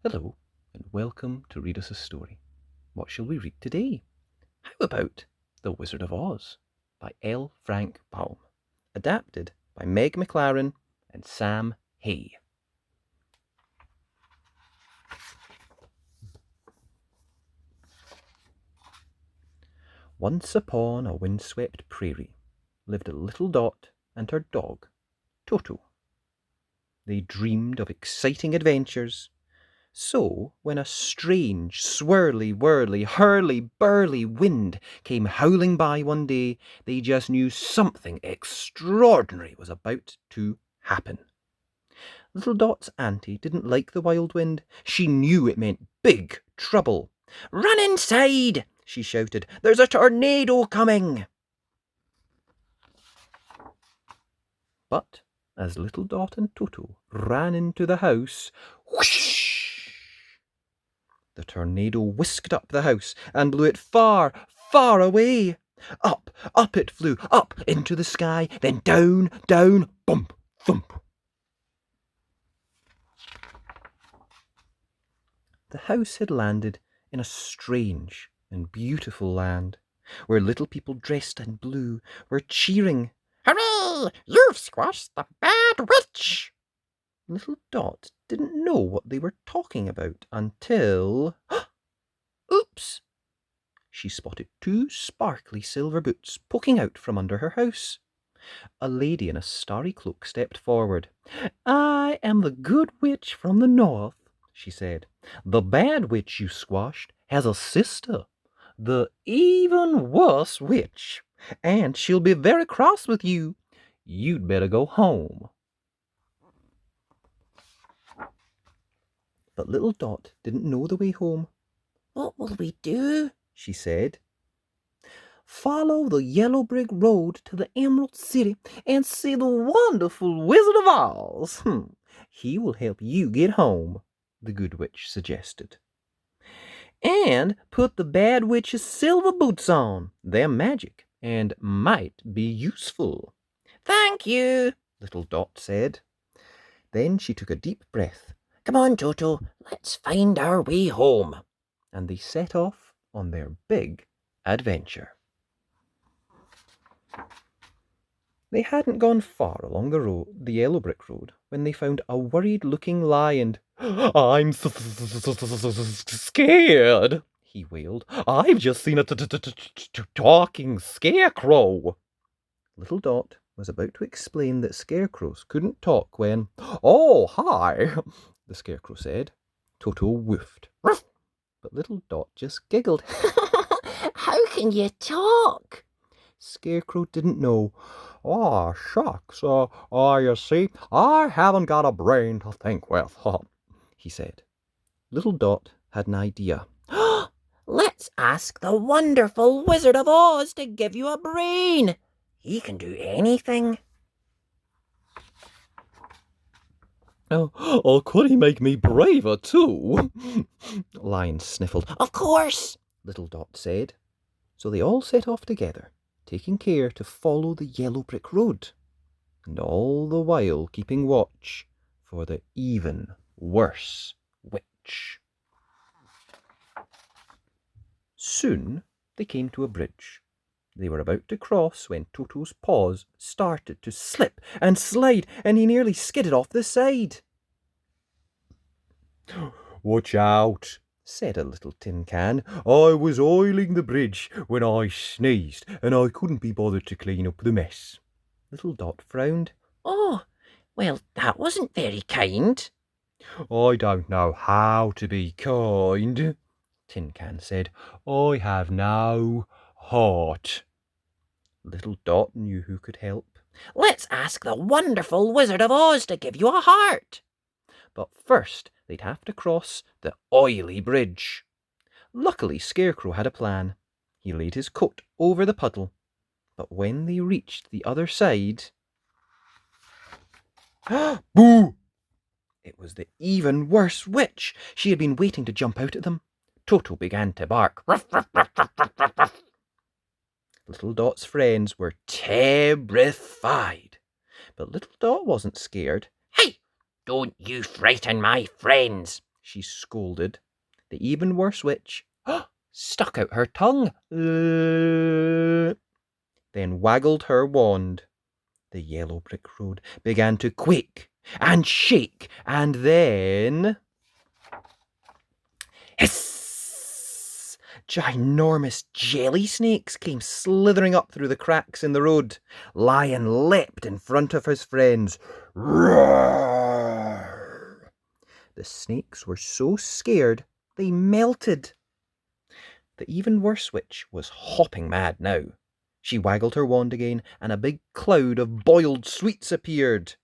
Hello, and welcome to Read Us a Story. What shall we read today? How about The Wizard of Oz by L.Frank Baum, adapted by Meg McLaren and Sam Hay. Once upon a windswept prairie lived a little Dot and her dog, Toto. They dreamed of exciting adventures. So, when a strange, swirly-whirly, hurly-burly wind came howling by one day, they just knew something extraordinary was about to happen. Little Dot's auntie didn't like the wild wind. She knew it meant big trouble. "Run inside!" she shouted. "There's a tornado coming!" But as Little Dot and Toto ran into the house, whoosh! The tornado whisked up the house and blew it far, far away. Up, up it flew, up into the sky, then down, down, bump, thump. The house had landed in a strange and beautiful land, where little people dressed in blue were cheering. "Hooray! You've squashed the bad witch!" Little Dot didn't know what they were talking about until... Oops! She spotted two sparkly silver boots poking out from under her house. A lady in a starry cloak stepped forward. "I am the good witch from the north," she said. "The bad witch you squashed has a sister, the even worse witch, and she'll be very cross with you. You'd better go home." But Little Dot didn't know the way home. "What will we do?" she said. "Follow the yellow brick road to the Emerald City and see the wonderful Wizard of Oz. He will help you get home," the good witch suggested. "And put the bad witch's silver boots on. They're magic and might be useful." "Thank you," Little Dot said. Then she took a deep breath. "Come on, Toto, let's find our way home." And they set off on their big adventure. They hadn't gone far along the yellow brick road, when they found a worried-looking lion. "I'm scared," he wailed. "I've just seen a talking scarecrow." Little Dot was about to explain that scarecrows couldn't talk when... "Oh, hi," the scarecrow said. Toto woofed. But Little Dot just giggled. "How can you talk?" Scarecrow didn't know. "Ah, shucks, you see, I haven't got a brain to think with," he said. Little Dot had an idea. "Let's ask the wonderful Wizard of Oz to give you a brain. He can do anything." "Oh, could he make me braver too?" Lion sniffled. "Of course," Little Dot said. So they all set off together, taking care to follow the yellow brick road, and all the while keeping watch for the even worse witch. Soon they came to a bridge. They were about to cross when Toto's paws started to slip and slide, and he nearly skidded off the side. "Watch out," said a little tin can. "I was oiling the bridge when I sneezed, and I couldn't be bothered to clean up the mess." Little Dot frowned. "Oh, well, that wasn't very kind." "I don't know how to be kind," Tin Can said. "I have no heart." Little Dot knew who could help. "Let's ask the wonderful Wizard of Oz to give you a heart." But first they'd have to cross the oily bridge. Luckily, Scarecrow had a plan. He laid his coat over the puddle. But when they reached the other side... Boo! It was the even worse witch. She had been waiting to jump out at them. Toto began to bark. Ruff, ruff, ruff, ruff, ruff, ruff, ruff. Little Dot's friends were terrified. But Little Dot wasn't scared. "Hey, don't you frighten my friends," she scolded. The even worse witch stuck out her tongue, then waggled her wand. The yellow brick road began to quake and shake, and then... hiss! Ginormous jelly snakes came slithering up through the cracks in the road. Lion leapt in front of his friends. Roar! The snakes were so scared they melted. The even worse witch was hopping mad now. She waggled her wand again, and a big cloud of boiled sweets appeared.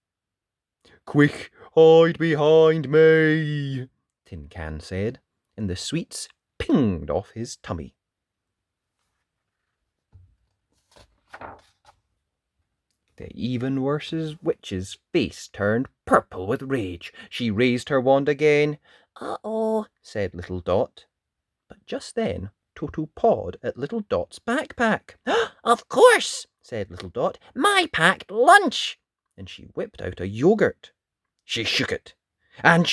"Quick, hide behind me," Tin Can said, and the sweets pinged off his tummy. The even worse witch's face turned purple with rage. She raised her wand again. "Uh-oh," said Little Dot. But just then Toto pawed at Little Dot's backpack. "Of course," said Little Dot, "my packed lunch." And she whipped out a yogurt. She shook it, and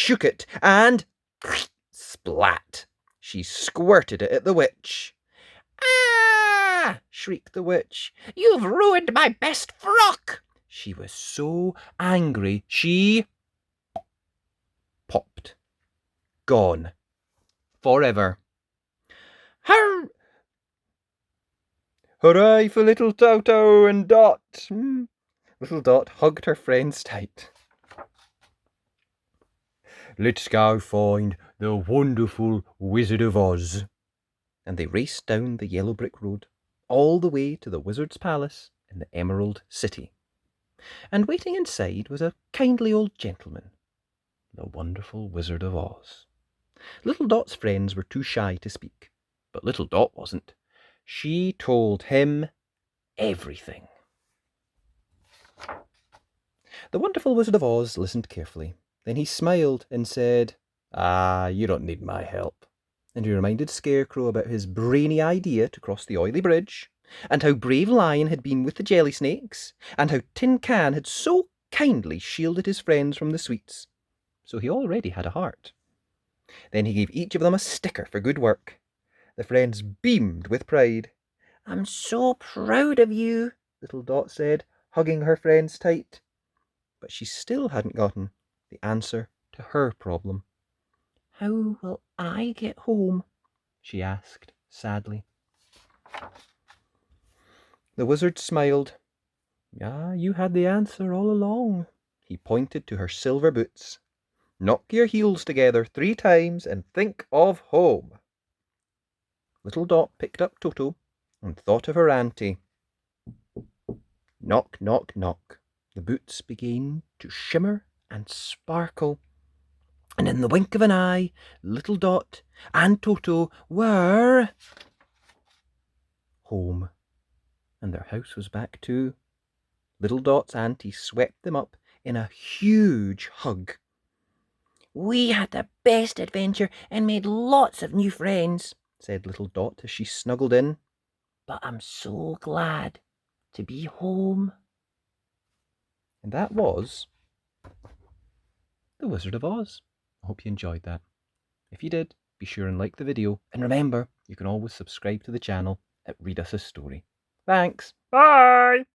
splat! She squirted it at the witch. "Ah!" shrieked the witch. "You've ruined my best frock!" She was so angry she popped. Gone. Forever. Hooray for little Toto and Dot! Little Dot hugged her friends tight. "Let's go find the wonderful Wizard of Oz." And they raced down the yellow brick road, all the way to the Wizard's Palace in the Emerald City. And waiting inside was a kindly old gentleman, the wonderful Wizard of Oz. Little Dot's friends were too shy to speak, but Little Dot wasn't. She told him everything. The wonderful Wizard of Oz listened carefully. Then he smiled and said, you don't need my help." And he reminded Scarecrow about his brainy idea to cross the oily bridge, and how brave Lion had been with the jelly snakes, and how Tin Can had so kindly shielded his friends from the sweets. So he already had a heart. Then he gave each of them a sticker for good work. The friends beamed with pride. "I'm so proud of you," Little Dot said, hugging her friends tight. But she still hadn't gotten the answer to her problem. "How will I get home?" she asked sadly. The wizard smiled. You had the answer all along." He pointed to her silver boots. "Knock your heels together 3 times and think of home." Little Dot picked up Toto and thought of her auntie. Knock, knock, knock. The boots began to shimmer and sparkle. And in the wink of an eye, Little Dot and Toto were home. And their house was back too. Little Dot's auntie swept them up in a huge hug. "We had the best adventure and made lots of new friends," said Little Dot as she snuggled in. "But I'm so glad to be home." And that was The Wizard of Oz. I hope you enjoyed that. If you did, be sure and like the video. And remember, you can always subscribe to the channel at Read Us a Story. Thanks. Bye!